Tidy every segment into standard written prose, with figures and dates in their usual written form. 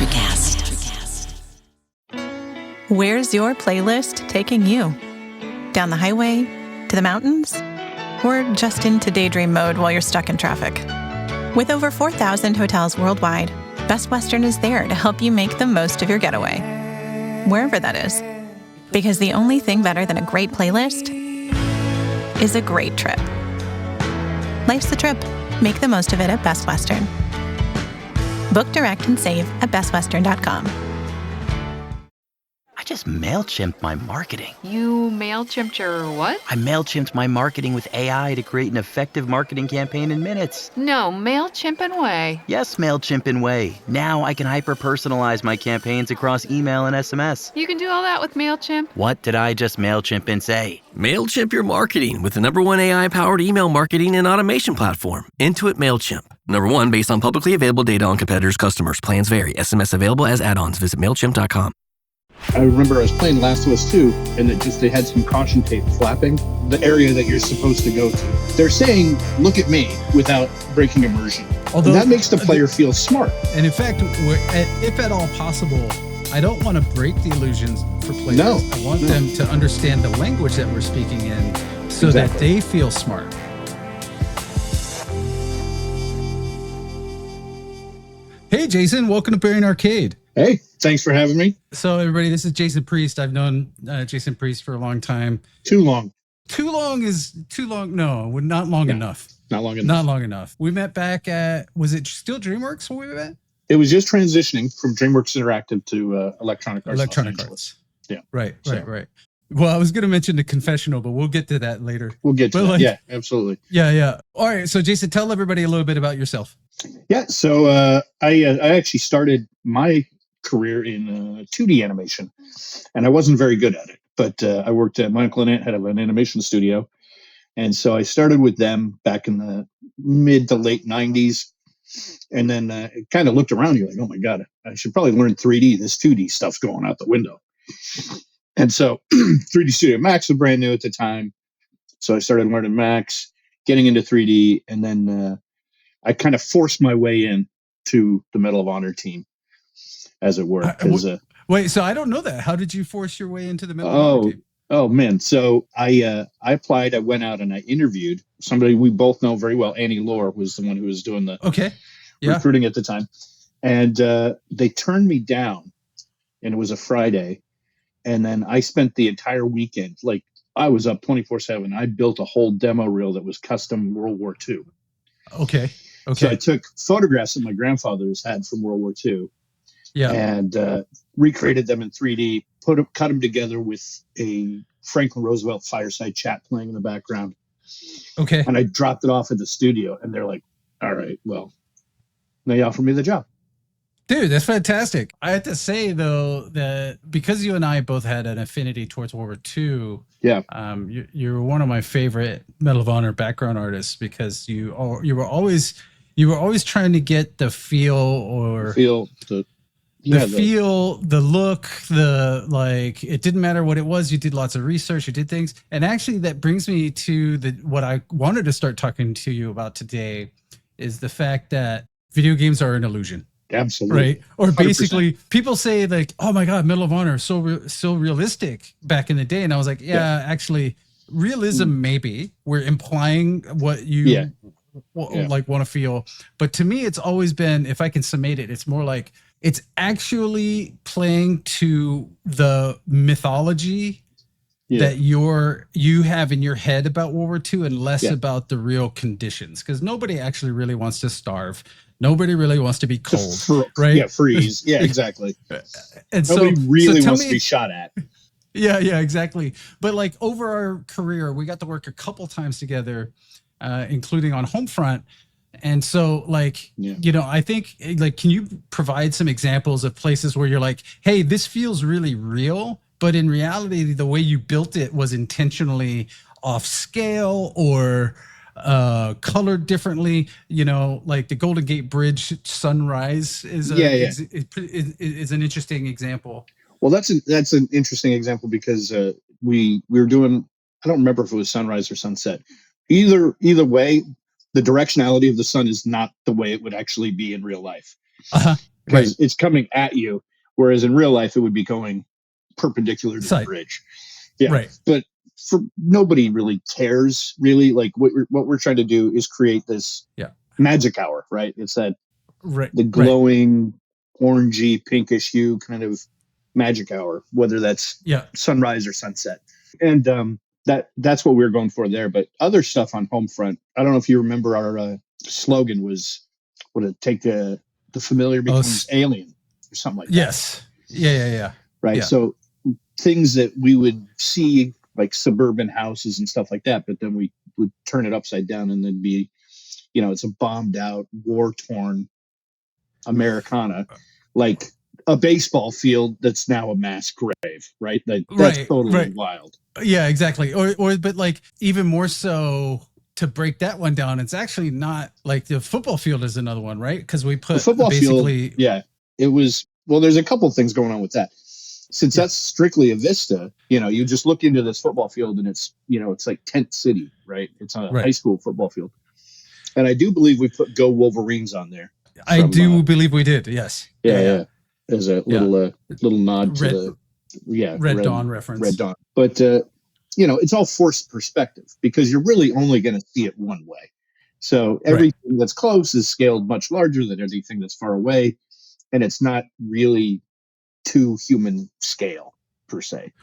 Electricast. Where's your playlist taking you? Down the highway? To the mountains? Or just into daydream mode while you're stuck in traffic? With over 4,000 hotels worldwide, Best Western is there to help you make the most of your getaway, wherever that is. Because the only thing better than a great playlist is a great trip. Life's the trip. Make the most of it at Best Western. Book direct and save at bestwestern.com. I just MailChimped my marketing. You MailChimped your what? I MailChimped my marketing with AI to create an effective marketing campaign in minutes. No, MailChimp and Way. Yes, MailChimp in Way. Now I can hyper-personalize my campaigns across email and SMS. You can do all that with MailChimp? What did I just MailChimp and say? MailChimp your marketing with the #1 AI-powered email marketing and automation platform, Intuit MailChimp. #1 based on publicly available data on competitors' customers. Plans vary. SMS available as add-ons. Visit MailChimp.com. I remember I was playing Last of Us 2, and they had some caution tape flapping the area that you're supposed to go to. They're saying, look at me, without breaking immersion. Although, and that makes the player feel smart. And in fact, if at all possible, I don't want to break the illusions for players. No. I want them to understand the language that we're speaking in so that they feel smart. Hey, Jason, welcome to Bearing Arcade. Hey, thanks for having me. So, everybody, this is Jason Priest. I've known Jason Priest for a long time. Too long. Too long is too long. No, not long enough. Not long enough. Not long enough. We met back at, was it still DreamWorks when we met? It was just transitioning from DreamWorks Interactive to Electronic Arts. Electronic Arts. Yeah. Right. Well, I was going to mention the confessional, but we'll get to that later. We'll get to that. Yeah, absolutely. Yeah. All right. So, Jason, tell everybody a little bit about yourself. Yeah. So I actually started my career in 2D animation, and I wasn't very good at it. But I worked at my uncle and aunt had an animation studio, and so I started with them back in the mid to late 90s. And then kind of looked around. You're like, oh my God, I should probably learn 3D. This 2D stuff's going out the window. And so 3D Studio Max was brand new at the time. So I started learning Max, getting into 3D. And then I kind of forced my way in to the Medal of Honor team, as it were. Wait, so I don't know that. How did you force your way into the Medal of Honor team? Oh, man. So I applied. I went out and I interviewed somebody we both know very well. Annie Lohr was the one who was doing the recruiting at the time. And they turned me down, and it was a Friday. And then I spent the entire weekend, like I was up 24/7. I built a whole demo reel that was custom World War II. Okay. So I took photographs that my grandfathers had from World War II. Yeah. And recreated them in 3D, cut them together with a Franklin Roosevelt fireside chat playing in the background. Okay. And I dropped it off at the studio, and they're like, all right, well, they offered me the job. Dude, that's fantastic. I have to say, though, that because you and I both had an affinity towards World War II, you're one of my favorite Medal of Honor background artists because you were always trying to get the feel, the look, it didn't matter what it was. You did lots of research, you did things. And actually that brings me to what I wanted to start talking to you about today is the fact that video games are an illusion. Absolutely. Right. Or basically 100%. People say like, oh my God, Medal of Honor is so realistic back in the day. And I was like, actually realism, maybe we're implying what you want to feel. But to me, it's always been, if I can summate it, it's more like, it's actually playing to the mythology that you have in your head about World War II and less about the real conditions. Because nobody actually really wants to starve. Nobody really wants to be cold, right? Yeah, freeze. Yeah, exactly. And nobody really wants to be shot at. Yeah, exactly. But like over our career, we got to work a couple times together, including on Homefront. And so I think can you provide some examples of places where you're like, hey, this feels really real, but in reality, the way you built it was intentionally off scale or colored differently, like the Golden Gate Bridge sunrise is an interesting example. Well, that's an interesting example because we were doing, I don't remember if it was sunrise or sunset. Either way, the directionality of the sun is not the way it would actually be in real life. because it's coming at you. Whereas in real life, it would be going perpendicular to the bridge. Yeah. Right. But for nobody really cares really. Like what we're trying to do is create this magic hour, right? It's that the glowing orangey pinkish hue kind of magic hour, whether that's sunrise or sunset. And that's what we were going for there. But other stuff on Homefront, I don't know if you remember our slogan was, would it take the familiar becomes alien or something like that. Yes. Yeah. Right. Yeah. So things that we would see like suburban houses and stuff like that, but then we would turn it upside down and then be, it's a bombed out, war torn Americana, like a baseball field that's now a mass grave, right? That's totally wild. Yeah, exactly. Or but like even more so to break that one down, it's actually not like the football field is another one, right? Because we put the football basically field, it was, well, there's a couple of things going on with that. Since that's strictly a vista, you just look into this football field and it's, it's like Tent City, right? It's a high school football field. And I do believe we put Go Wolverines on there. I do believe we did. Yes. Yeah. As a little nod to the Red Dawn reference. Red Dawn. But it's all forced perspective because you're really only going to see it one way. So everything that's close is scaled much larger than anything that's far away, and it's not really to human scale per se.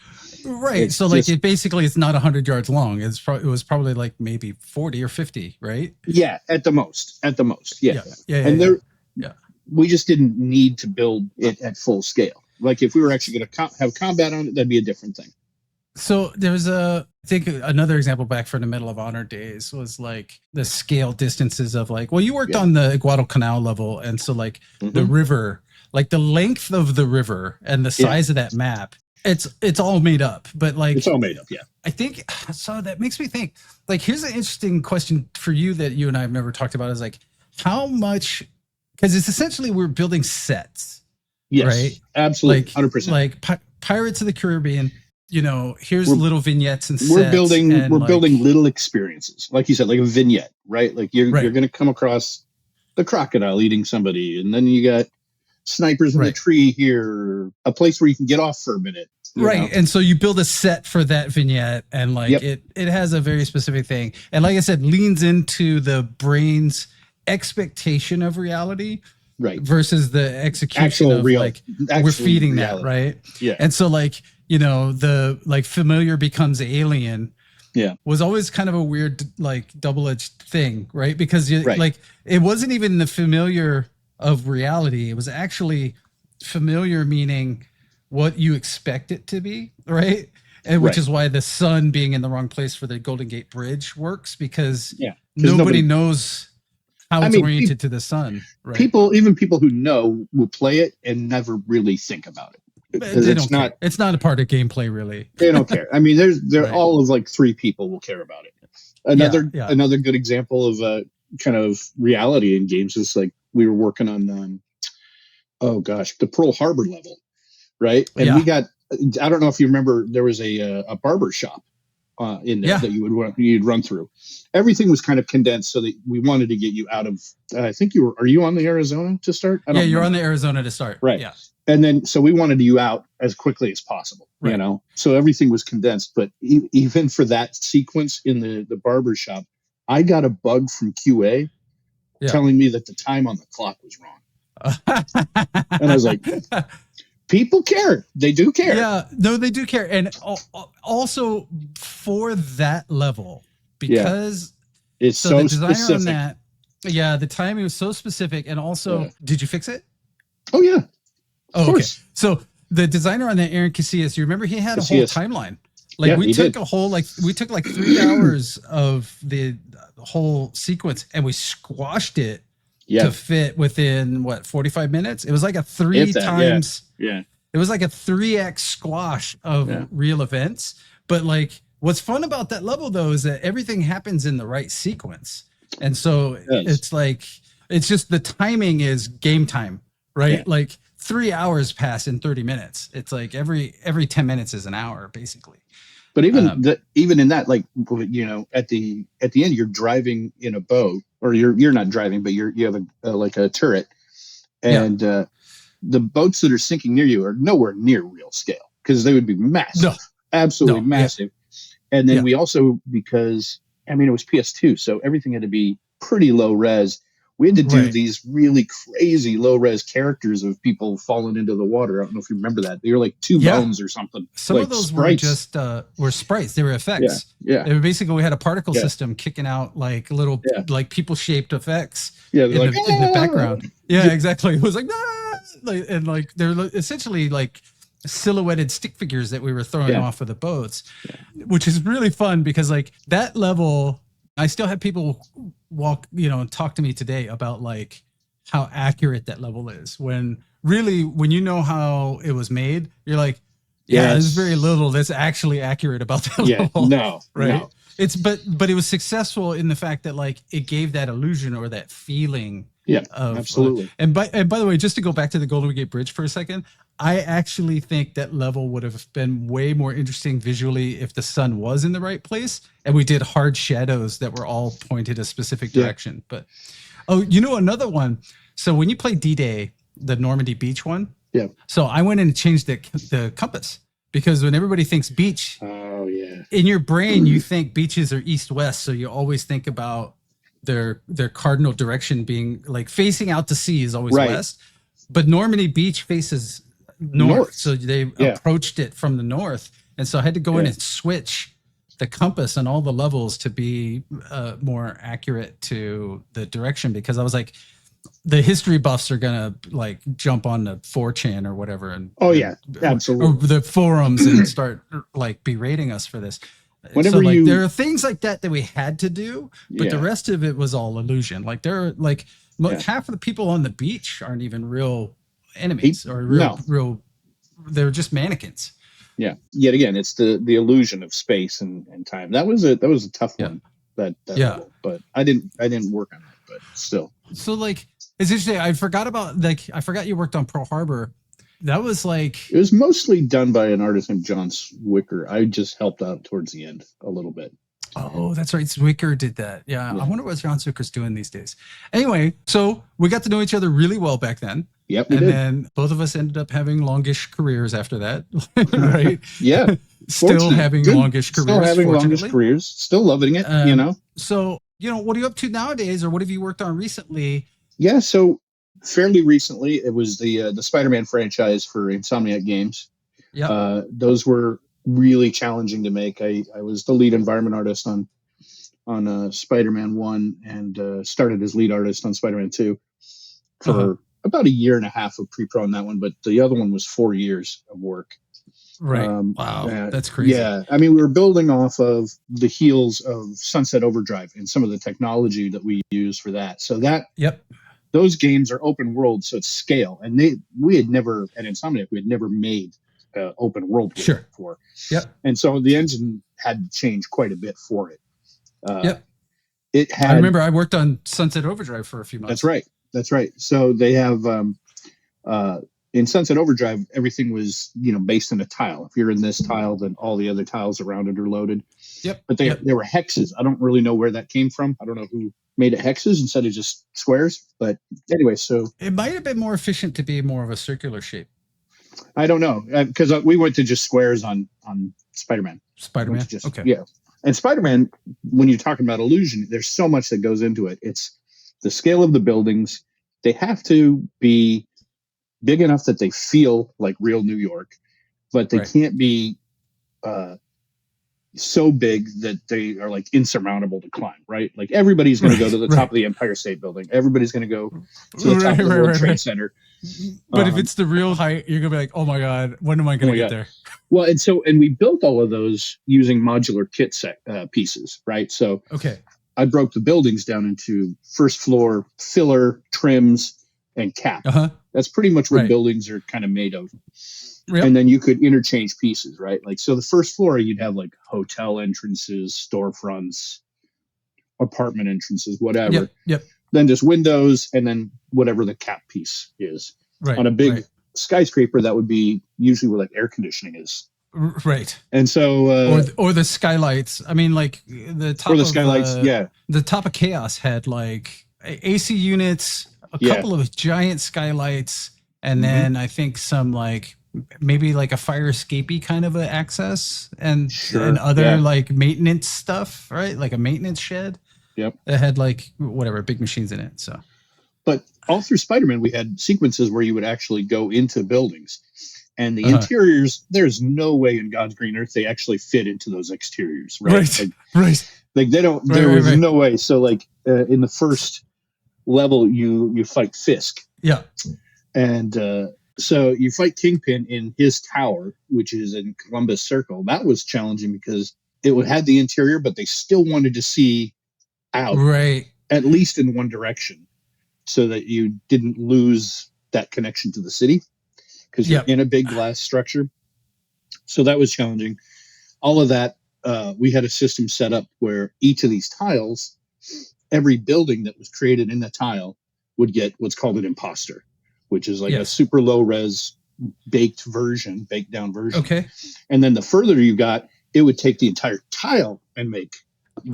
Right. It's so like it basically it's not 100 yards long. It was probably like maybe 40 or 50, right? Yeah, at the most. Yeah. And we just didn't need to build it at full scale. Like if we were actually going to have combat on it, that'd be a different thing. So there was I think another example back from the Medal of Honor days was like the scale distances of like, well, you worked on the Guadalcanal level. And so like the river, like the length of the river and the size of that map, it's all made up, but like it's all made up. Yeah. I think so. That makes me think like, here's an interesting question for you that you and I have never talked about is like how much, because it's essentially we're building sets. Yes, right. Absolutely. Like 100%. Like Pirates of the Caribbean, here's little vignettes and sets. We're building little experiences. Like you said, like a vignette, right? Like you're going to come across the crocodile eating somebody. And then you got snipers in the tree here, a place where you can get off for a minute. Right. And so you build a set for that vignette and like it has a very specific thing. And like I said, leans into the brain's expectation of reality versus the execution of like we're feeding reality. That, right? Yeah. And so like, the like familiar becomes alien was always kind of a weird like double-edged thing, right? Because like it wasn't even the familiar of reality. It was actually familiar meaning what you expect it to be, right? And which is why the sun being in the wrong place for the Golden Gate Bridge works because nobody knows how it's oriented to the sun. Right? Even people who know will play it and never really think about it. Because it's not a part of gameplay, really. They don't care. I mean, there all of like 3 people will care about it. Another good example of kind of reality in games is like we were working on the Pearl Harbor level, right? And we got, I don't know if you remember, there was a barber shop in there that you'd run through. Everything was kind of condensed so that we wanted to get you out of. I think are you on the Arizona to start? You're on the Arizona to start, right? Yeah. And then, so we wanted you out as quickly as possible, so everything was condensed. But even for that sequence in the barber shop, I got a bug from QA telling me that the time on the clock was wrong. And I was like, people care. They do care. Yeah, no, they do care. And also for that level, because it's so the designer specific. on that, the timing was so specific. And also, did you fix it? Oh, yeah. Oh, okay. So the designer on that, Aaron Casillas, you remember he had a whole timeline. Like we took 3 hours of the whole sequence and we squashed it to fit within 45 minutes. It was like a 3 times. Yeah. It was like a 3x squash of real events. But like, what's fun about that level though, is that everything happens in the right sequence. And so it's like, it's just the timing is game time, right? Yeah. Like 3 hours pass in 30 minutes. It's like every 10 minutes is an hour basically. But even in that, like, at the end, you're driving in a boat, or you're not driving, but you have a turret, and the boats that are sinking near you are nowhere near real scale because they would be massive, No. absolutely No, massive. And then Yeah. we also, because I mean, it was PS2, so everything had to be pretty low res. We had to do Right. these really crazy low res characters of people falling into the water. I don't know if you remember that. They were like two Yeah. bones or something. Some like of those sprites. were sprites. They were effects. Yeah. They were basically, we had a particle Yeah. system kicking out like little Yeah. like people shaped effects Yeah, in, they're like, in the background. Yeah, Yeah. exactly. It was like, and like they're essentially like silhouetted stick figures that we were throwing Yeah. off of the boats, which is really fun because like that level, I still have people talk to me today about like how accurate that level is, when really, when you know how it was made, you're like, yeah, there's very little that's actually accurate about that level. No, right? no. It's but it was successful in the fact that like it gave that illusion or that feeling. Yeah, of, absolutely. And by the way, just to go back to the Golden Gate Bridge for a second, I actually think that level would have been way more interesting visually if the sun was in the right place and we did hard shadows that were all pointed a specific direction. But another one. So when you play D-Day, the Normandy Beach one, so I went in and changed the compass, because when everybody thinks beach, oh yeah, in your brain you think beaches are east-west, so you always think about their cardinal direction being like facing out to sea is always west, but Normandy Beach faces north. So they approached it from the north, and so I had to go in and switch the compass on all the levels to be more accurate to the direction, because I was like, the history buffs are gonna like jump on the 4chan or whatever, and absolutely, or the forums and start like berating us for this. Whenever there are things like that we had to do, but the rest of it was all illusion. Like there are like half of the people on the beach aren't even real enemies or real. They're just mannequins. Yeah. Yet again, it's the illusion of space and time. That was a tough one. That level, but I didn't work on it, but still. So like it's interesting. I forgot you worked on Pearl Harbor. That was like, it was mostly done by an artist named John Swicker. I just helped out towards the end a little bit. Oh, that's right. Swicker did that. Yeah. I wonder what John Swicker's doing these days. Anyway, so we got to know each other really well back then. Yep. And then both of us ended up having longish careers after that. Right? Yeah. Still having longish careers. Still having longish careers. Still loving it, So, what are you up to nowadays, or what have you worked on recently? Yeah. So fairly recently, it was the Spider-Man franchise for Insomniac Games. Yeah. Those were really challenging to make. I was the lead environment artist on Spider-Man 1 and started as lead artist on Spider-Man 2 for about a year and a half of pre-pro on that one, but the other one was 4 years of work. Right. Wow. That's crazy. Yeah. I mean, we were building off of the heels of Sunset Overdrive and some of the technology that we use for that. So those games are open world, so it's scale. And we had never, at Insomniac, we had never made open world before. Yep. And so the engine had to change quite a bit for it. I remember I worked on Sunset Overdrive for a few months. That's right. So they have in Sunset Overdrive, everything was based in a tile. If you're in this tile, then all the other tiles around it are loaded. Yep. But they were hexes. I don't really know where that came from. I don't know who made it hexes instead of just squares. But anyway, so it might have been more efficient to be more of a circular shape. I don't know, because we went to just squares on Spider-Man. Okay. Yeah. And Spider-Man, when you're talking about illusion, there's so much that goes into it. It's the scale of the buildings. They have to be big enough that they feel like real New York, but they can't be so big that they are like insurmountable to climb, right? Like everybody's going to go to the top of the Empire State Building. Everybody's going to go to the top of the World Trade Center. But if it's the real height, you're going to be like, oh my God, when am I going to get there? Well, and we built all of those using modular kit pieces, right? So I broke the buildings down into first floor, filler, trims, and cap. That's pretty much what buildings are kind of made of. Yep. And then you could interchange pieces, right? Like, so the first floor, you'd have like hotel entrances, storefronts, apartment entrances, whatever. Yep. Then just windows, and then whatever the cap piece is. Right. On a big skyscraper, that would be usually where like air conditioning is. Right. And so, or the skylights. I mean, like the top of skylights. The top of Chaos had like AC units, a couple of giant skylights, and then I think some like maybe like a fire escapey kind of a access, and other like maintenance stuff, right? Like a maintenance shed. Yep. That had like whatever big machines in it. So, but all through Spider-Man, we had sequences where you would actually go into buildings, and the interiors. There's no way in God's green earth they actually fit into those exteriors, right? Right. Like they don't. There was no way. So like in the first level, you fight Fisk. Yeah. And so you fight Kingpin in his tower, which is in Columbus Circle. That was challenging because it had the interior, but they still wanted to see out, right, at least in one direction, so that you didn't lose that connection to the city because you're in a big glass structure. So that was challenging. All of that, we had a system set up where each of these tiles, every building that was created in the tile would get what's called an imposter, which is like a super low res baked down version. Okay. And then the further you got, it would take the entire tile and make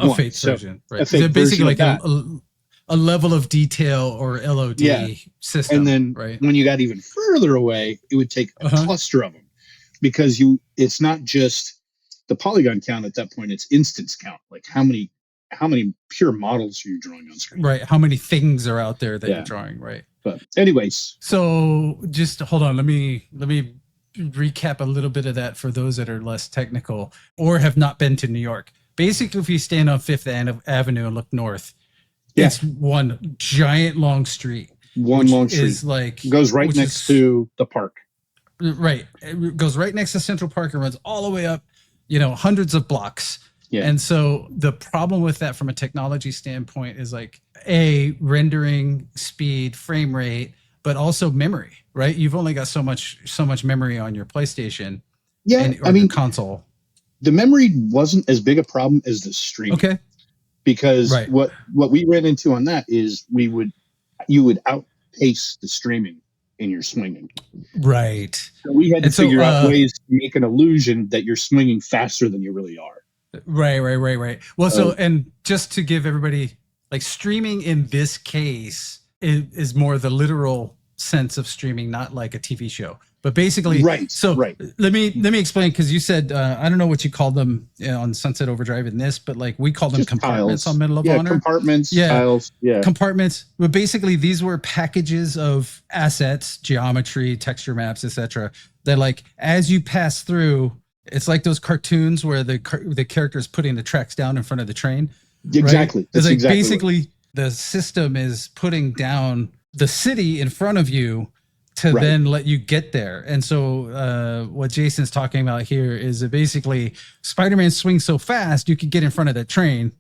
a fake version. Right. So basically like a level of detail or LOD system. And then when you got even further away, it would take a cluster of them, because it's not just the polygon count at that point, it's instance count. Like how many pure models are you drawing on screen? Right. How many things are out there that you're drawing, right? But anyways. So just hold on. Let me recap a little bit of that for those that are less technical or have not been to New York. Basically, if you stand on Fifth Avenue and look north, it's one giant long street. Is like goes right next to the park. Right. It goes right next to Central Park and runs all the way up, hundreds of blocks. Yeah. And so the problem with that from a technology standpoint is like rendering speed, frame rate, but also memory, right? You've only got so much memory on your PlayStation. Yeah. Your console. The memory wasn't as big a problem as the streaming. Okay. Because what we ran into on that is you would outpace the streaming in your swinging. Right. So we had to figure out ways to make an illusion that you're swinging faster than you really are. Right. Well, so, and just to give everybody, like, streaming in this case is more the literal sense of streaming, not like a TV show. But basically, let me explain, because you said I don't know what you called them on Sunset Overdrive in this, but like we called them compartments on Medal of Honor. Tiles, compartments. But basically, these were packages of assets, geometry, texture maps, etc. That like as you pass through, it's like those cartoons where the character's putting the tracks down in front of the train. Exactly. Right? It's like basically the system is putting down the city in front of you to then let you get there. And so what Jason's talking about here is that basically Spider-Man swings so fast you could get in front of that train,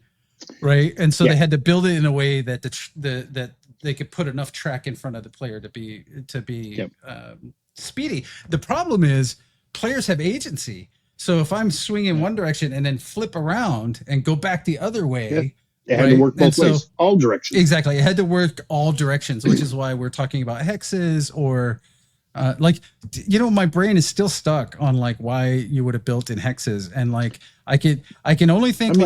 right? And so they had to build it in a way that that they could put enough track in front of the player to be speedy. The problem is players have agency. So if I'm swinging one direction and then flip around and go back the other way, it had to work both ways, all directions. Exactly. It had to work all directions, which is why we're talking about hexes or my brain is still stuck on like why you would have built in hexes. And like, I can only think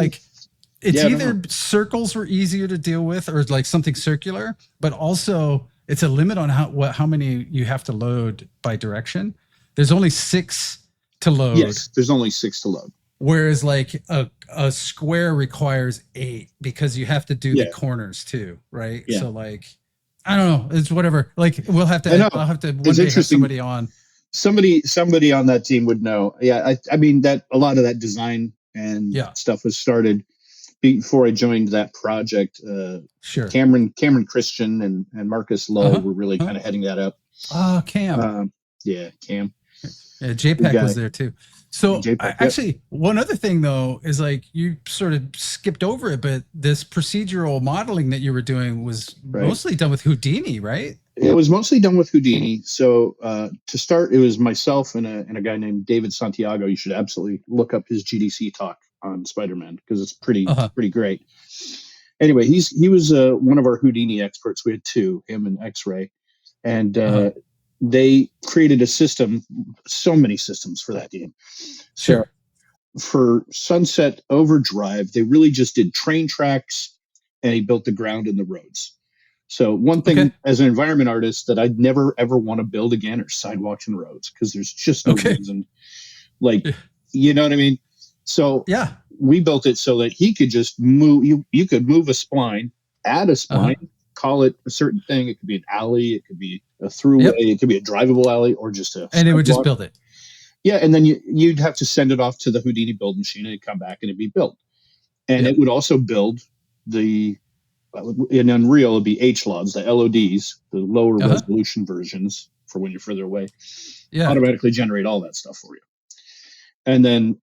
it's either circles were easier to deal with or like something circular, but also it's a limit on how many you have to load by direction. There's only 6 to load. Yes, there's only 6 to load. Whereas like a square requires 8 because you have to do the corners too, right? Yeah. So like, I don't know, it's whatever. Like I'll have to one day have somebody on. Somebody on that team would know. Yeah, I mean that a lot of that design and stuff was started before I joined that project. Sure. Cameron Christian and Marcus Lowe were really kind of heading that up. Oh, Cam. Cam. Yeah, JPEG was there too. So actually, one other thing though is like you sort of skipped over it, but this procedural modeling that you were doing was mostly done with Houdini, right? It was mostly done with Houdini. So to start, it was myself and a guy named David Santiago. You should absolutely look up his GDC talk on Spider-Man because it's pretty great. Anyway, he was one of our Houdini experts. We had 2, him and X-Ray, and they created a system, so many systems for that game. So for Sunset Overdrive, they really just did train tracks and he built the ground and the roads. So one thing Okay. as an environment artist that I'd never ever want to build again are sidewalks and roads, because there's just no Okay. reason. Like, Yeah. you know what I mean? So Yeah. we built it so that he could just move. You could move a spline, add a spline, call it a certain thing. It could be an alley, it could be a throughway, Yep. it could be a drivable alley, or just a And it would just sidewalk. build it. Yeah, and then you'd have to send it off to the Houdini build machine, and it'd come back and it'd be built. And Yep. it would also build in Unreal, it'd be HLODs, the LODs, the lower resolution versions for when you're further away. Yeah. Automatically generate all that stuff for you. And then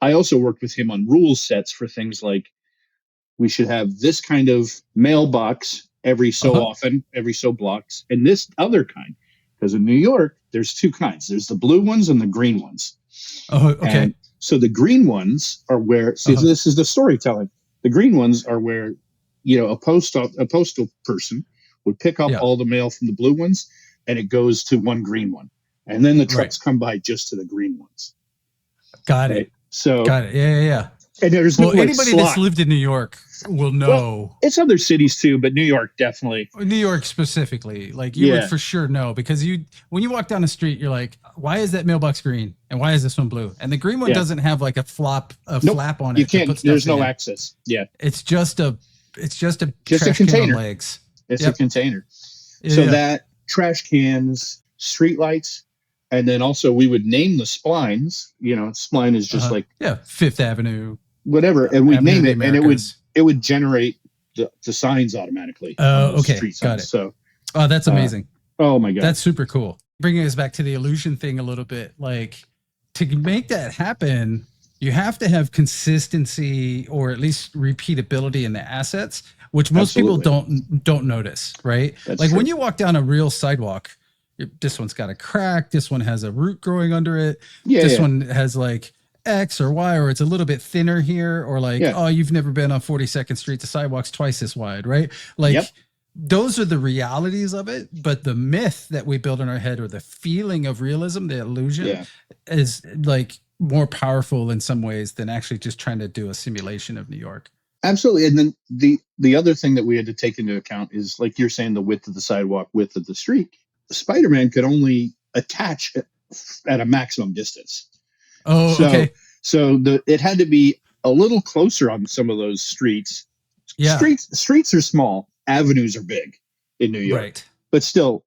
I also worked with him on rule sets for things like, we should have this kind of mailbox every so often, every so blocks, and this other kind. Because in New York, there's two kinds. There's the blue ones and the green ones. Oh, okay. And so the green ones are where, see, this is the storytelling. The green ones are where, a postal person would pick up all the mail from the blue ones, and it goes to one green one. And then the trucks come by just to the green ones. Got it. So got it. Yeah. And there's no, anybody that's lived in New York will know. Well, it's other cities too, but New York definitely. New York specifically, like you would for sure know, because when you walk down the street, you're like, why is that mailbox green and why is this one blue? And the green one doesn't have like a flap on it. You can't. There's no access. Yeah, it's just a trash container. On legs. It's a container. So that trash cans, street lights. And then also we would name the splines. Spline is just like Fifth Avenue, whatever, and we name it, and it would generate the signs automatically. Okay, street got signs. it. So, that's amazing. Oh my god, that's super cool. Bringing us back to the illusion thing a little bit, like to make that happen, you have to have consistency or at least repeatability in the assets, which most people don't notice, right? That's like true. when you walk down a real sidewalk. This one's got a crack. This one has a root growing under it. This one has like X or Y, or it's a little bit thinner here, or like, oh, you've never been on 42nd Street. The sidewalk's twice this wide, right? Like those are the realities of it. But the myth that we build in our head, or the feeling of realism, the illusion, is like more powerful in some ways than actually just trying to do a simulation of New York. Absolutely. And then the other thing that we had to take into account is, like you're saying, the width of the sidewalk, width of the street. Spider-Man could only attach at a maximum distance. Oh, okay. So it had to be a little closer on some of those streets. Yeah. Streets are small. Avenues are big in New York. Right. But still,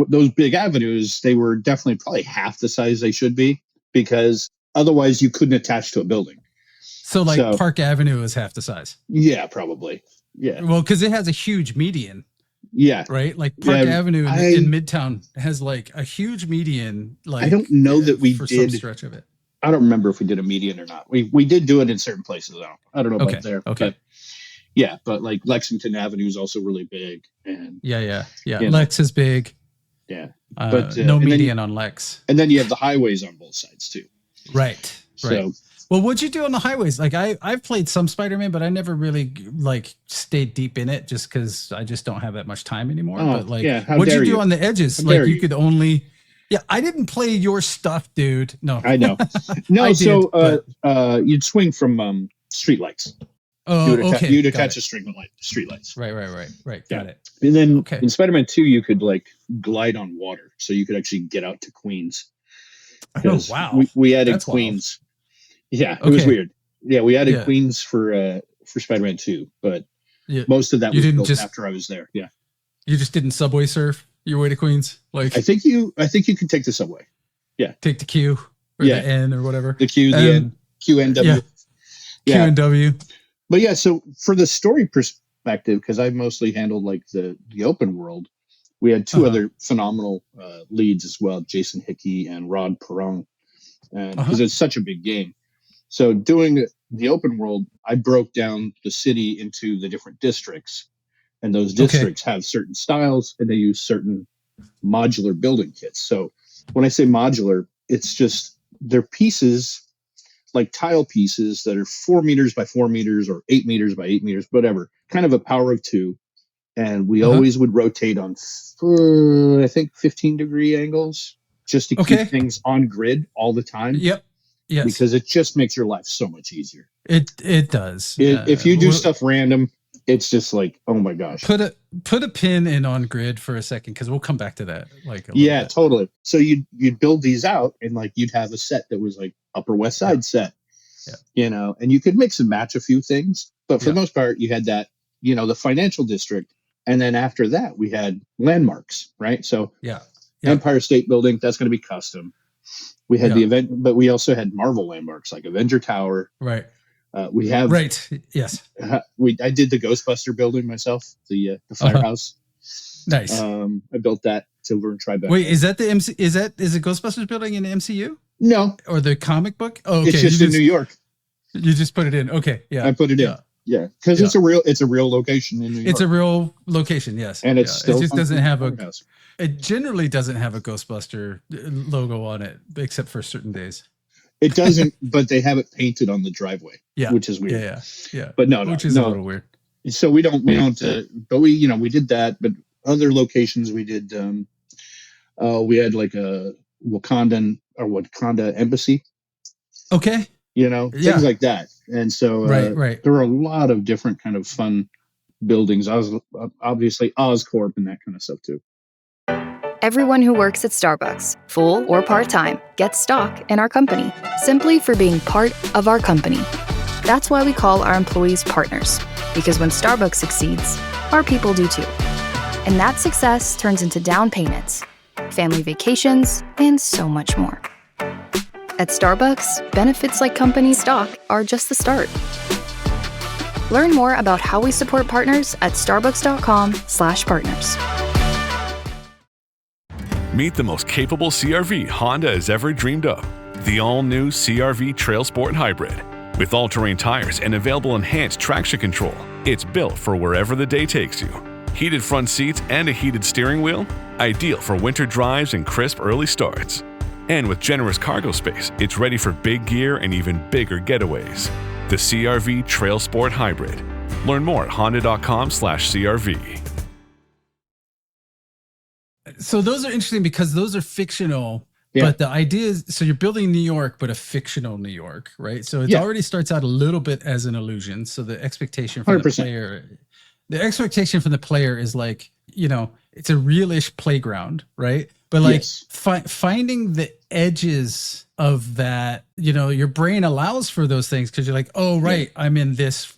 those big avenues, they were definitely probably half the size they should be, because otherwise you couldn't attach to a building. So Park Avenue is half the size. Yeah, probably. Yeah. Well, because it has a huge median. Yeah. Right. Like Park Avenue in Midtown has like a huge median. Like, I don't know that we for did some stretch of it. I don't remember if we did a median or not. We did do it in certain places though. I don't know about there. Okay. But like Lexington Avenue is also really big. And yeah. Lex is big. Yeah. But no median on Lex. And then you have the highways on both sides too. Right. So, well, what'd you do on the highways? Like I've played some Spider-Man, but I never really like stayed deep in it just because I just don't have that much time anymore. But like, what'd you do on the edges? Like you could only, I didn't play your stuff, dude. No, I know. No, you'd swing from streetlights. Oh, you'd attach a string of streetlights. Right. Got it. And then in Spider-Man 2, you could like glide on water, so you could actually get out to Queens. Oh wow! We added Queens. Wild. Yeah, it was weird. Yeah, we added Queens for Spider-Man 2, but most of that was built after I was there. Yeah, you just didn't subway surf your way to Queens. Like I think you can take the subway. Yeah, take the Q or the N or whatever. The Q, the N, QNW. Yeah. QNW. But so for the story perspective, because I mostly handled like the open world, we had two other phenomenal leads as well, Jason Hickey and Rod Perron, because it's such a big game. So doing the open world, I broke down the city into the different districts, and those districts have certain styles, and they use certain modular building kits. So when I say modular, it's just they're pieces, like tile pieces that are 4 meters by 4 meters or 8 meters by 8 meters, whatever, kind of a power of 2. And we always would rotate on, I think, 15-degree angles just to keep things on grid all the time. Yep. Yes. Because it just makes your life so much easier. It does. If you do stuff random, it's just like, oh my gosh. Put a pin in on grid for a second, because we'll come back to that. Like, yeah, totally. So you'd build these out, and like you'd have a set that was like Upper West Side set, and you could mix and match a few things, but for the most part, you had that, the financial district, and then after that, we had landmarks, right? So Empire State Building, that's going to be custom. We had the event, but we also had Marvel landmarks like Avenger Tower, right? We have yes. I did the Ghostbuster building myself, the firehouse. Nice. I built that Silver and Tribeca. Wait, is that the MC? Is it Ghostbusters building in the MCU? No, or the comic book? Oh, okay. It's just in New York. You just put it in. Okay, yeah. I put it in. Yeah, because it's a real location in New York. It's a real location, yes. And it's still it just doesn't have a. house. It generally doesn't have a Ghostbuster logo on it, except for certain days. It doesn't, but they have it painted on the driveway. Yeah, which is weird. Yeah. But no, which is a little weird. So we don't. But we did that. But other locations we did. We had like a Wakanda embassy. Okay. Things like that. And so right. there were a lot of different kind of fun buildings. I was obviously Oscorp and that kind of stuff too. Everyone who works at Starbucks, full or part-time, gets stock in our company simply for being part of our company. That's why we call our employees partners, because when Starbucks succeeds, our people do too. And that success turns into down payments, family vacations, and so much more. At Starbucks, benefits like company stock are just the start. Learn more about how we support partners at starbucks.com/partners. Meet the most capable CR-V Honda has ever dreamed of. The all-new CR-V Trail Sport Hybrid. With all-terrain tires and available enhanced traction control, it's built for wherever the day takes you. Heated front seats and a heated steering wheel, ideal for winter drives and crisp early starts. And with generous cargo space, it's ready for big gear and even bigger getaways. The CR-V Trail Sport Hybrid. Learn more at honda.com/CRV. So those are interesting because those are fictional, but the idea is, so you're building New York, but a fictional New York, right? So it already starts out a little bit as an illusion. So the expectation from 100%. the expectation from the player is like, it's a real-ish playground, right? But like finding the edges of that, your brain allows for those things because you're like, oh, right, I'm in this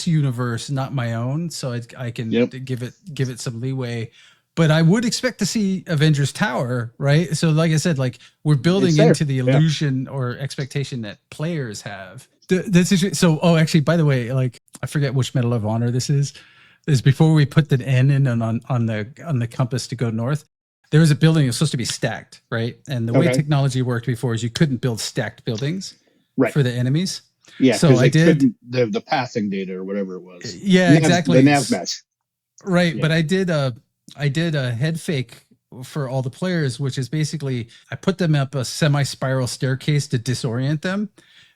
universe, not my own. So I can give it some leeway. But I would expect to see Avengers Tower, right? So like I said, like we're building into the illusion or expectation that players have. Actually, by the way, like I forget which Medal of Honor this is before we put the N in on the compass to go north. There was a building that was supposed to be stacked, right? And the way technology worked before is you couldn't build stacked buildings for the enemies. Yeah, so I did the pathing data or whatever it was. Yeah, exactly. The nav match. Right, but I did a head fake for all the players, which is basically I put them up a semi-spiral staircase to disorient them.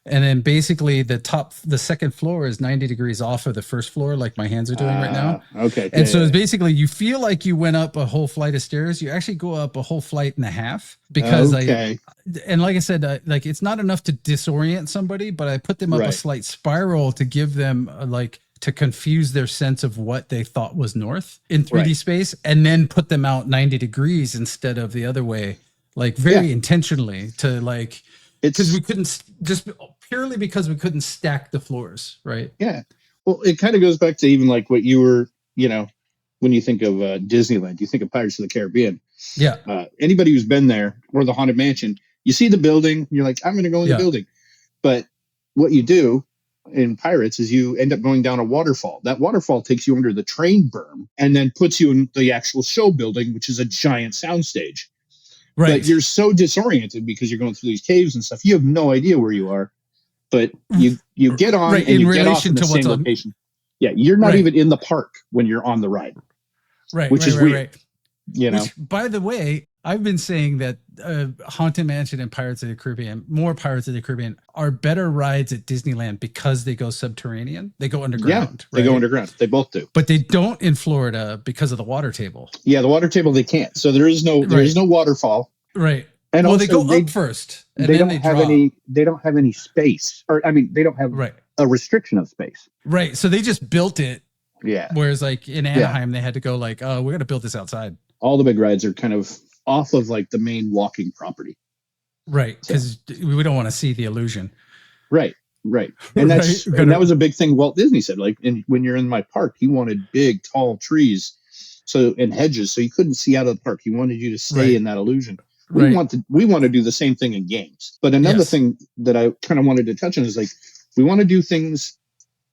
And then basically the second floor is 90 degrees off of the first floor, like my hands are doing right now. Okay. And so it's basically you feel like you went up a whole flight of stairs. You actually go up a whole flight and a half because and like I said, like it's not enough to disorient somebody, but I put them up a slight spiral to give them to confuse their sense of what they thought was north in 3D space, and then put them out 90 degrees instead of the other way, like very intentionally to like, because we couldn't just purely because we couldn't stack the floors. Right. Yeah. Well, it kind of goes back to even like what you were, when you think of Disneyland, you think of Pirates of the Caribbean. Yeah. Anybody who's been there or the Haunted Mansion, you see the building, you're like, I'm going to go in the building. But what you do in Pirates is you end up going down a waterfall. That waterfall takes you under the train berm and then puts you in the actual show building, which is a giant soundstage. Right. But you're so disoriented because you're going through these caves and stuff. You have no idea where you are, but you get on and you get off in the same location. Yeah. You're not even in the park when you're on the ride. Right. Which is weird. Which, by the way, I've been saying that Haunted Mansion and Pirates of the Caribbean, more Pirates of the Caribbean, are better rides at Disneyland because they go subterranean. They go underground. Yeah, they go underground. They both do. But they don't in Florida because of the water table. Yeah, the water table they can't. So there is no waterfall. Right. And well, they go up first. And they then don't have any. They don't have any space, or they don't have a restriction of space. Right. So they just built it Yeah. Whereas like in Anaheim, they had to go like, oh, we're going to build this outside. All the big rides are kind of off of like the main walking property. Right. Because we don't want to see the illusion. Right. And that's Right? and that was a big thing Walt Disney said. Like, when you're in my park, he wanted big, tall trees, and hedges, so you couldn't see out of the park. He wanted you to stay in that illusion. We want to do the same thing in games. But another thing that I kind of wanted to touch on is like, we want to do things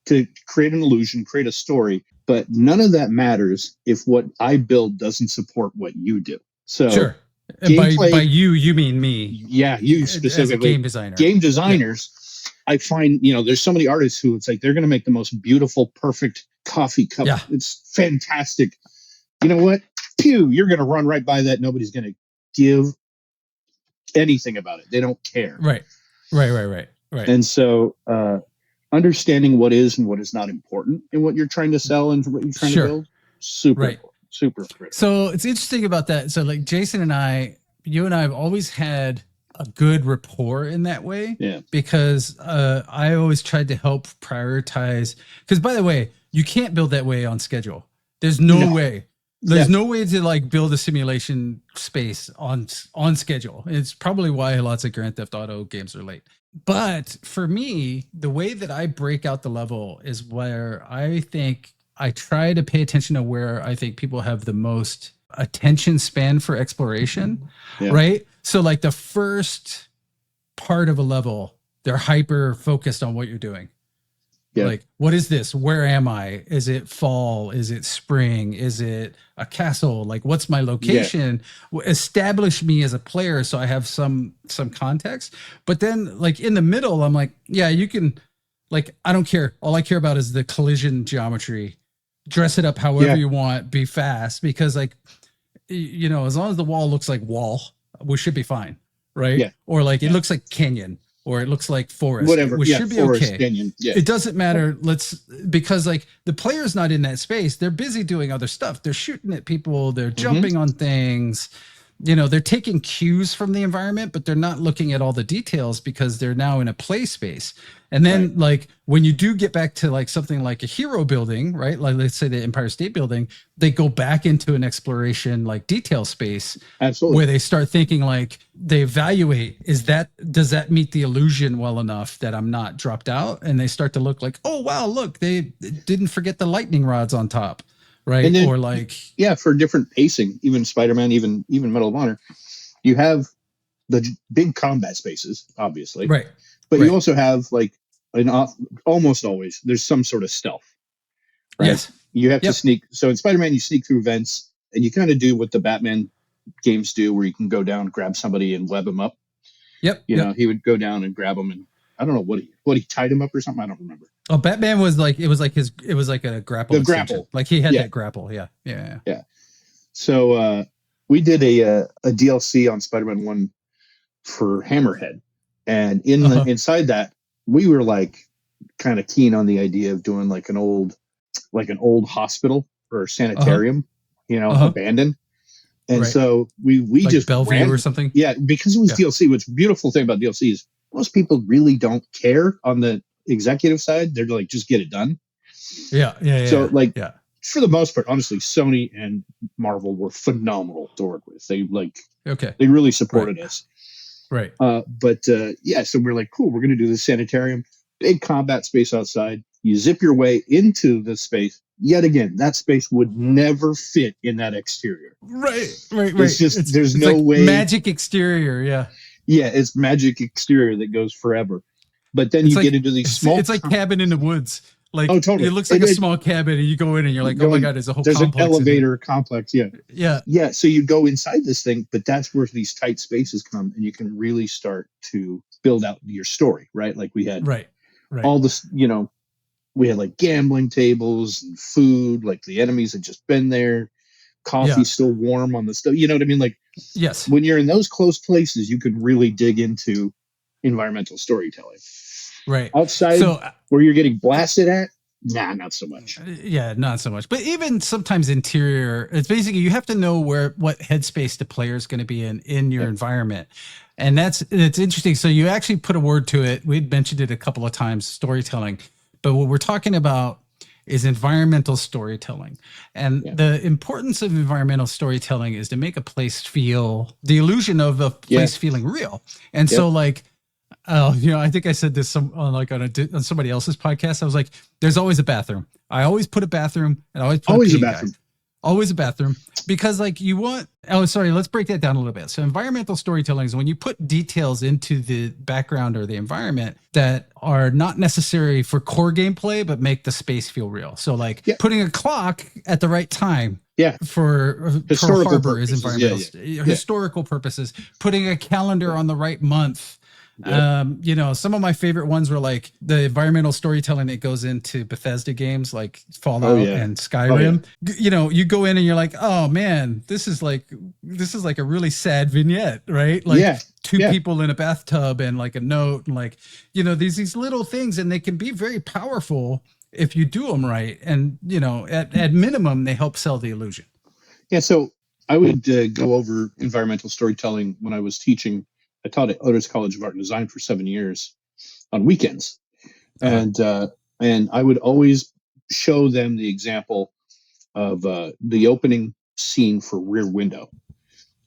to create an illusion, create a story, but none of that matters if what I build doesn't support what you do. So sure. And by you mean me. Yeah, you specifically. As a game designer. Game designers, I find, there's so many artists who it's like they're going to make the most beautiful, perfect coffee cup. Yeah. It's fantastic. You know what? Pew, you're going to run right by that. Nobody's going to give anything about it. They don't care. Right. And so understanding what is and what is not important in what you're trying to sell and what you're trying to build, super important. Super critical. So it's interesting about that. So like Jason and you and I have always had a good rapport in that way. Yeah. Because I always tried to help prioritize. Because by the way, you can't build that way on schedule. There's no way. There's no way to like build a simulation space on schedule. It's probably why lots of Grand Theft Auto games are late. But for me, the way that I break out the level is where I think I try to pay attention to where I think people have the most attention span for exploration, right? So like the first part of a level, they're hyper focused on what you're doing. Yeah. Like, what is this? Where am I? Is it fall? Is it spring? Is it a castle? Like, what's my location? Establish me as a player so I have some context. But then like in the middle, I'm like, yeah, you can, like, I don't care. All I care about is the collision geometry. Dress it up however you want, be fast, because like, as long as the wall looks like wall, we should be fine. Right. Yeah. Or like, it looks like canyon, or it looks like forest, whatever. Which should be forest, okay. Canyon. Yeah. It doesn't matter. Because like the player's not in that space. They're busy doing other stuff. They're shooting at people. They're jumping on things. They're taking cues from the environment, but they're not looking at all the details because they're now in a play space. And then like when you do get back to like something like a hero building, right? Like let's say the Empire State Building, they go back into an exploration like detail space. Absolutely. Where they start thinking like they evaluate, does that meet the illusion well enough that I'm not dropped out? And they start to look like, oh wow, look, they didn't forget the lightning rods on top. Right. And then, or like, for different pacing, even Spider-Man, even Medal of Honor, you have the big combat spaces, obviously. Right. But you also have like almost always there's some sort of stealth. Right? Yes. You have to sneak. So in Spider-Man, you sneak through vents, and you kind of do what the Batman games do, where you can go down, grab somebody, and web them up. Yep. You know, he would go down and grab them, and I don't know what he tied him up or something. I don't remember. Oh, Batman was like, it was like a grapple. The grapple. Like he had that grapple. Yeah. So we did a DLC on Spider-Man 1 for Hammerhead. And inside that, we were like kind of keen on the idea of doing like an old hospital or sanitarium, abandoned. And so we like just Bellevue or something. Yeah, because it was DLC. What's beautiful thing about DLC is most people really don't care on the executive side. They're like, just get it done. Yeah. So for the most part, honestly, Sony and Marvel were phenomenal to work with. They they really supported us. Right. So we're like, cool, we're going to do the sanitarium, big combat space outside. You zip your way into the space. Yet again, that space would never fit in that exterior. Right. It's just, there's no way. Magic exterior. Yeah. Yeah. It's magic exterior that goes forever. But then you get into these small. It's like cabin in the woods. Like, oh, totally. It looks like a small cabin, and you go in and you're like, oh my God, there's a whole complex. There's an elevator complex. Yeah. Yeah. So you go inside this thing, but that's where these tight spaces come, and you can really start to build out your story, right? Like we had all this, we had like gambling tables and food, like the enemies had just been there, coffee still warm on the stove. You know what I mean? Like, yes, when you're in those close places, you can really dig into environmental storytelling. Right. Outside where you're getting blasted at, not so much. Yeah, not so much. But even sometimes interior, it's basically you have to know what headspace the player is going to be in your environment. And it's interesting. So you actually put a word to it. We'd mentioned it a couple of times, storytelling. But what we're talking about is environmental storytelling. And Yeah. the importance of environmental storytelling is to make a place feel the illusion of a place feeling real. And so like, I think I said this on somebody else's podcast. I was like, there's always a bathroom. I always put a bathroom and I always put Always a a peeing bathroom. guide. Always a bathroom, because like let's break that down a little bit. So environmental storytelling is when you put details into the background or the environment that are not necessary for core gameplay, but make the space feel real. So like putting a clock at the right time. For harbor purposes. is environmental historical purposes. Putting a calendar on the right month. Some of my favorite ones were like the environmental storytelling that goes into Bethesda games like Fallout and Skyrim. You go in and you're like, oh man, this is like a really sad vignette, right? Like two people in a bathtub and like a note and like, these little things, and they can be very powerful if you do them right. And, at minimum, they help sell the illusion. Yeah. So I would go over environmental storytelling when I was teaching. I taught at Otis College of Art and Design for 7 years on weekends. And I would always show them the example of the opening scene for Rear Window.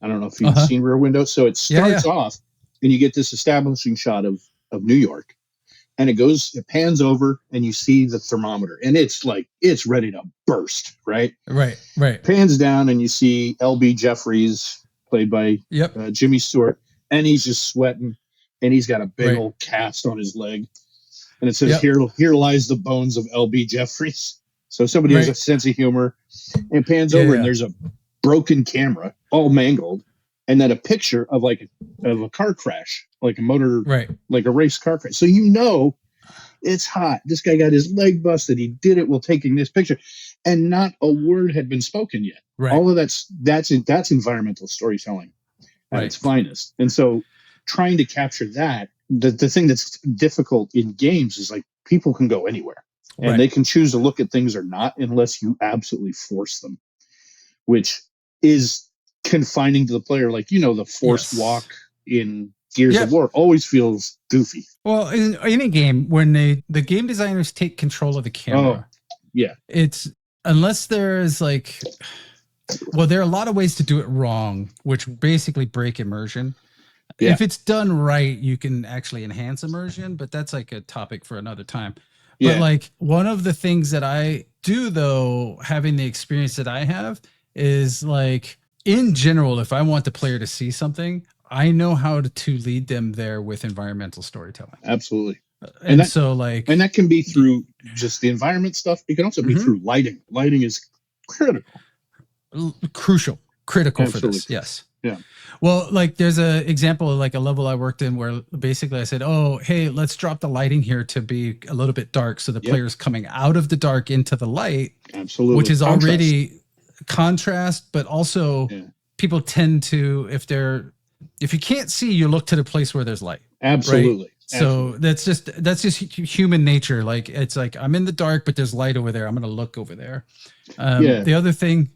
I don't know if you've seen Rear Window. So it starts off and you get this establishing shot of New York, and it pans over and you see the thermometer, and it's like, it's ready to burst, right? Right. Pans down and you see LB Jeffries, played by Jimmy Stewart. And he's just sweating, and he's got a big old cast on his leg. And it says, here lies the bones of LB Jeffries. So somebody has a sense of humor, and pans over and there's a broken camera, all mangled. And then a picture of a car crash, like a motor, like a race car crash. So it's hot. This guy got his leg busted. He did it while taking this picture. And not a word had been spoken yet. Right. All of that's environmental storytelling at its finest. And so trying to capture that, the thing that's difficult in games is like people can go anywhere and they can choose to look at things or not unless you absolutely force them, which is confining to the player. Like, the forced walk in Gears of War always feels goofy. Well, in any game, when the game designers take control of the camera, it's, unless there is like, well, there are a lot of ways to do it wrong, which basically break immersion. Yeah. If it's done right, you can actually enhance immersion, but that's like a topic for another time. Yeah. But like one of the things that I do, though, having the experience that I have, is like, in general, if I want the player to see something, I know how to lead them there with environmental storytelling. Absolutely. And that can be through just the environment stuff. It can also be through lighting. Lighting is critical for this. Yes. Yeah. Well, like there's a example of like a level I worked in where basically I said, oh, hey, let's drop the lighting here to be a little bit dark. So the player's coming out of the dark into the light. Absolutely. Which is already contrast, but also people tend to, if you can't see, you look to the place where there's light. Absolutely. Right? So that's just human nature. Like, it's like, I'm in the dark, but there's light over there. I'm going to look over there. The other thing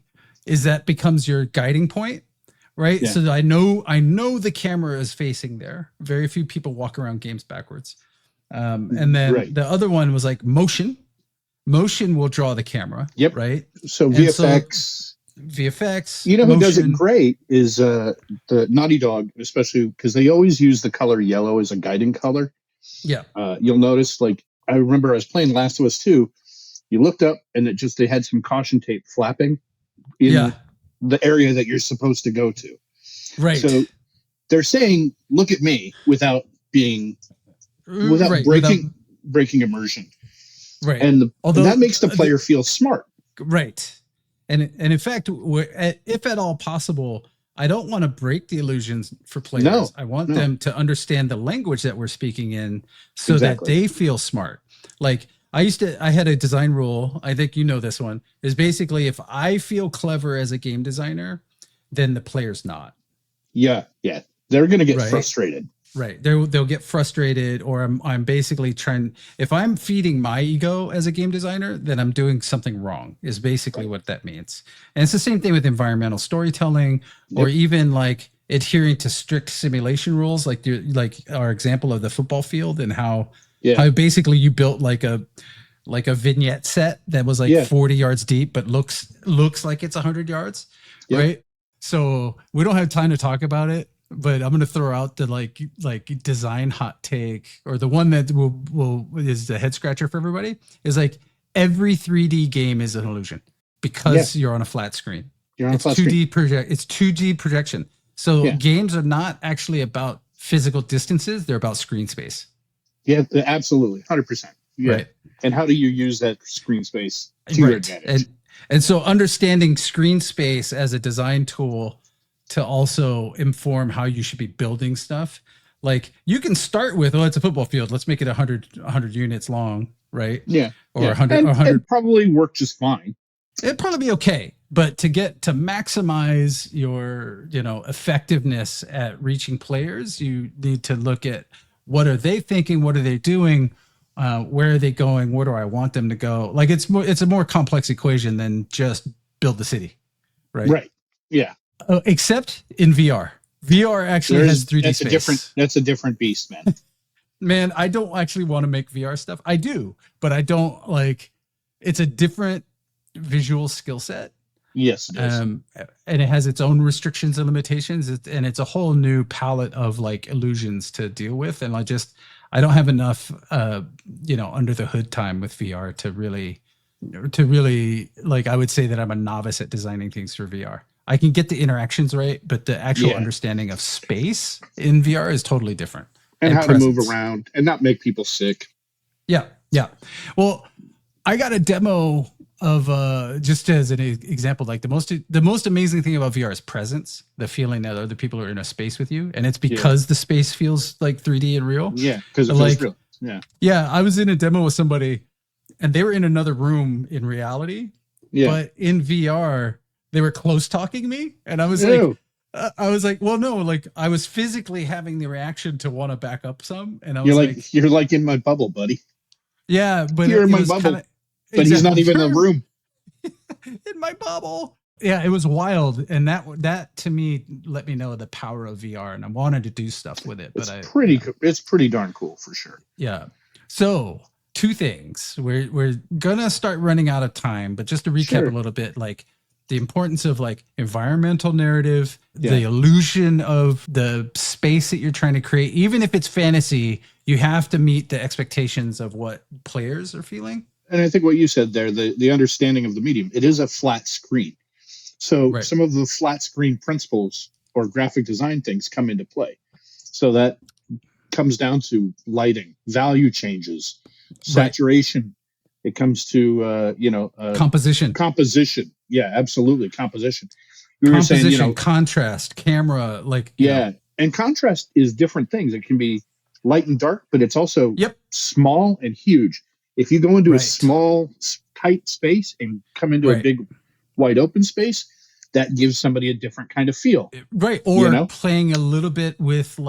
is that becomes your guiding point, right? Yeah. So that I know the camera is facing there. Very few people walk around games backwards. And then the other one was like motion. Motion will draw the camera. Yep. Right. So VFX. You know who does it great is the Naughty Dog, especially because they always use the color yellow as a guiding color. Yeah. You'll notice, like, I remember I was playing Last of Us 2. You looked up and they had some caution tape flapping in the area that you're supposed to go to. Right. So they're saying, look at me, without breaking immersion. Right. And that makes the player feel smart. Right. And in fact, if at all possible, I don't want to break the illusions for players. No, I want them to understand the language that we're speaking in so that they feel smart. Like I had a design rule. I think you know this one, is basically if I feel clever as a game designer, then the player's not. Yeah. Yeah. They're going to get frustrated. Right. They'll get frustrated, or I'm basically if I'm feeding my ego as a game designer, then I'm doing something wrong, is basically what that means. And it's the same thing with environmental storytelling, or even like adhering to strict simulation rules, like our example of the football field, and how basically you built like like a vignette set that was like 40 yards deep, but looks like it's 100 yards, right? So we don't have time to talk about it, but I'm going to throw out the like design hot take, or the one that will is the head scratcher for everybody, is like every 3D game is an illusion because you're on a flat screen. It's 2D projection. So games are not actually about physical distances; they're about screen space. Yeah, absolutely, 100%. Yeah. Right. And how do you use that screen space to your advantage? And so understanding screen space as a design tool to also inform how you should be building stuff. Like you can start with, it's a football field. Let's make it 100 units long, right? Yeah. Or 100. It'd probably work just fine. It'd probably be okay. But to maximize your, effectiveness at reaching players, you need to look at what are they thinking? What are they doing? Where are they going? Where do I want them to go? Like it's a more complex equation than just build the city, right? Right. Yeah. Except in VR. VR actually has 3D space. That's a different beast, man. Man, I don't actually want to make VR stuff. I do, but I don't it's a different visual skill set. Yes, it is. And it has its own restrictions and limitations, and it's a whole new palette of illusions to deal with. And I don't have enough, under the hood time with VR to really, I would say that I'm a novice at designing things for VR. I can get the interactions right, but the actual understanding of space in VR is totally different. And how to move around and not make people sick. Yeah. Yeah. Well, I got a demo of just as an example, like the most amazing thing about VR is presence, the feeling that other people are in a space with you, and it's because the space feels like 3D and real. Yeah, because it feels real. Yeah. Yeah, I was in a demo with somebody, and they were in another room in reality. Yeah. But in VR, they were close talking me, and I was like, well, no, I was physically having the reaction to want to back up some, and I was you're like in my bubble, buddy. Yeah, but you're in my bubble. But he's not even in the room. In my bubble. Yeah, it was wild. And that to me let me know the power of VR, and I wanted to do stuff with it. But it's pretty darn cool for sure. Yeah. So 2 things. We're gonna start running out of time, but just to recap a little bit, the importance of environmental narrative, the illusion of the space that you're trying to create, even if it's fantasy, you have to meet the expectations of what players are feeling. And I think what you said there, the understanding of the medium, it is a flat screen. So some of the flat screen principles or graphic design things come into play. So that comes down to lighting, value changes, saturation. It comes to, composition. Composition. Yeah, absolutely. Composition. You were saying, contrast, camera, and contrast is different things. It can be light and dark, but it's also small and huge. If you go into a small, tight space and come into a big, wide open space, that gives somebody a different kind of feel. Right. Or playing a little bit with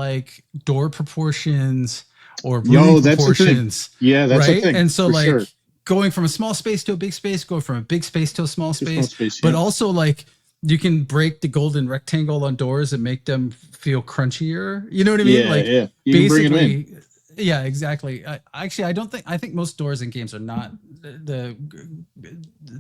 door proportions or room proportions. Yeah, that's a thing. And so going from a small space to a big space, go from a big space to a small space, but also you can break the golden rectangle on doors and make them feel crunchier. You know what I mean? Yeah. You can bring them in. Yeah, exactly. I think most doors in games are not the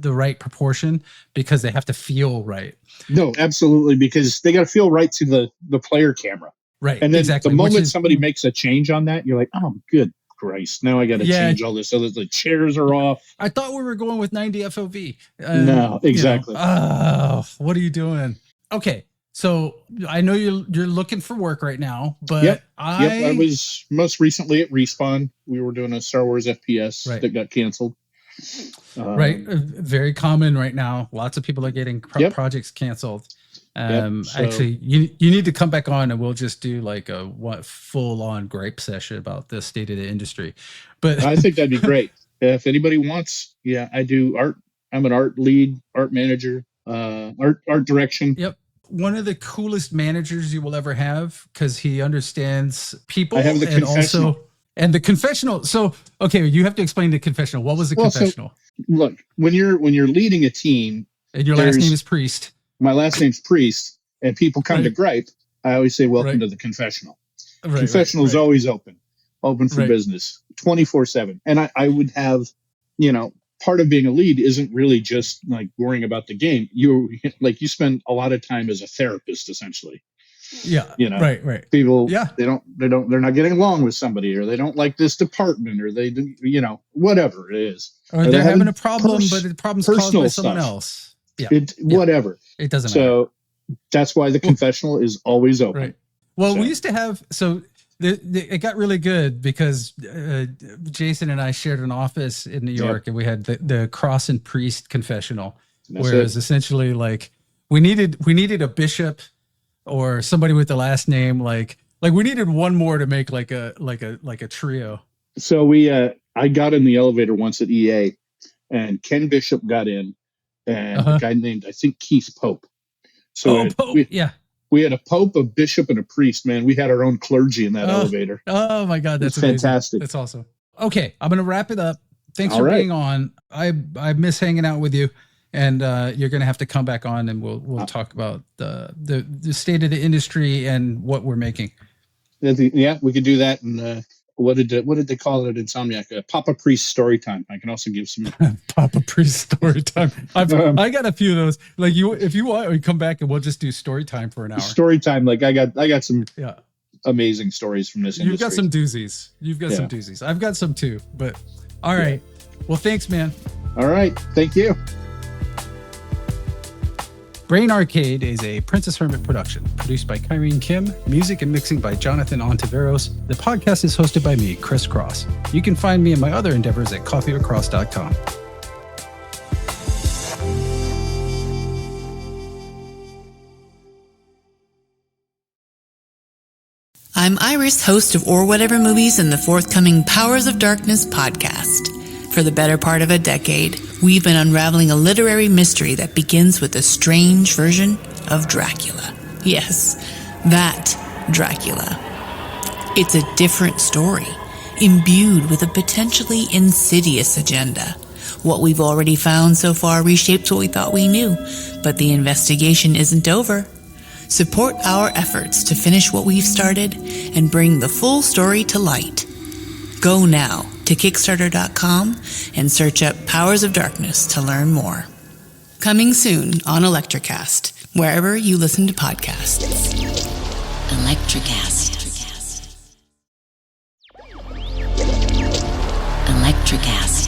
right proportion because they have to feel right. No, absolutely, because they got to feel right to the player camera. Right. And then the moment somebody makes a change on that, you're like, oh, good Christ, now I got to change all this so that the chairs are off. I thought we were going with 90 FOV. No, exactly. What are you doing? Okay. So I know you're looking for work right now, but I was most recently at Respawn. We were doing a Star Wars FPS that got canceled. Very common right now. Lots of people are getting projects canceled. Actually, you need to come back on, and we'll just do a full on gripe session about the state of the industry. But I think that'd be great. If anybody wants, I do art. I'm an art lead, art manager, art direction. Yep. One of the coolest managers you will ever have because he understands people. I have the confessional. And the confessional. So, okay, you have to explain the confessional. What was the confessional? So, look, when you're leading a team, and your last name is Priest. My last name's Priest, and people come to gripe. I always say, "Welcome to the confessional." Confessional is always open for business, 24/7. And I would have part of being a lead isn't really just like worrying about the game. You spend a lot of time as a therapist, essentially. Yeah. Right. People, yeah, they're not getting along with somebody, or they don't like this department, or they, whatever it is. Or they're having a problem, but the problem's caused by someone else. Yeah. Whatever. It doesn't matter. So that's why the confessional is always open. Right. Well, we used to have, it got really good because Jason and I shared an office in New York, and we had the cross and priest confessional, whereas essentially like we needed a bishop or somebody with the last name, like we needed one more to make like a trio. So I got in the elevator once at EA, and Ken Bishop got in, and a guy named, I think, Keith Pope. So Pope, we had a pope, a bishop, and a priest. Man, we had our own clergy in that elevator. Oh my God, that's fantastic. That's awesome. Okay, I'm gonna wrap it up. Thanks for being on. I miss hanging out with you, and you're gonna have to come back on, and we'll talk about the state of the industry and what we're making. Yeah, we could do that. And what did they call it at Insomniac? Papa Priest story time. I can also give some Papa Priest story time. I got a few of those. Like if you want, we come back and we'll just do story time for an hour. Story time. Like I got some amazing stories from this industry. You've got some doozies. Some doozies. I've got some too. But all right. Well, thanks, man. All right. Thank you. Brain Arcade is a Princess Hermit production, produced by Kyrene Kim, music and mixing by Jonathan Ontiveros. The podcast is hosted by me, Chris Cross. You can find me and my other endeavors at coffeewithcross.com. I'm Iris, host of Or Whatever Movies and the forthcoming Powers of Darkness podcast. For the better part of a decade, we've been unraveling a literary mystery that begins with a strange version of Dracula. Yes, that Dracula. It's a different story, imbued with a potentially insidious agenda. What we've already found so far reshapes what we thought we knew, but the investigation isn't over. Support our efforts to finish what we've started and bring the full story to light. Go now to Kickstarter.com and search up Powers of Darkness to learn more. Coming soon on Electricast, wherever you listen to podcasts. Electricast. Electricast.